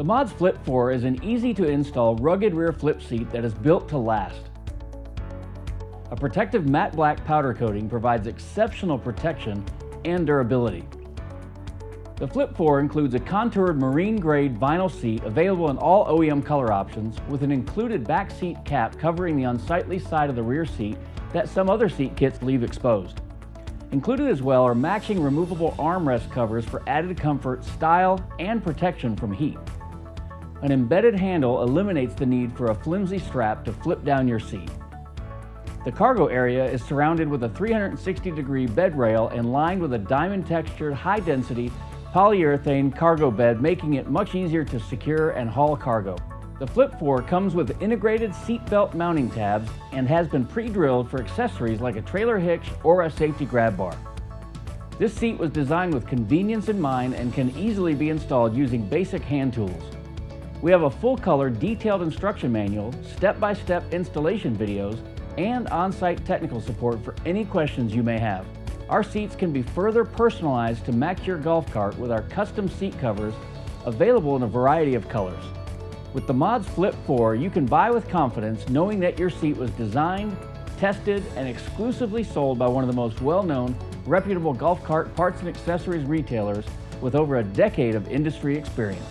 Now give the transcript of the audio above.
The MODZ Flip4 is an easy-to-install rugged rear flip seat that is built to last. A protective matte black powder coating provides exceptional protection and durability. The Flip4 includes a contoured marine-grade vinyl seat available in all OEM color options, with an included back seat cap covering the unsightly side of the rear seat that some other seat kits leave exposed. Included as well are matching removable armrest covers for added comfort, style, and protection from heat. An embedded handle eliminates the need for a flimsy strap to flip down your seat. The cargo area is surrounded with a 360-degree bed rail and lined with a diamond-textured, high-density polyurethane cargo bed, making it much easier to secure and haul cargo. The Flip4 comes with integrated seatbelt mounting tabs and has been pre-drilled for accessories like a trailer hitch or a safety grab bar. This seat was designed with convenience in mind and can easily be installed using basic hand tools. We have a full-color detailed instruction manual, step-by-step installation videos, and on-site technical support for any questions you may have. Our seats can be further personalized to match your golf cart with our custom seat covers available in a variety of colors. With the MODZ Flip4, you can buy with confidence knowing that your seat was designed, tested, and exclusively sold by one of the most well-known, reputable golf cart parts and accessories retailers with over a decade of industry experience.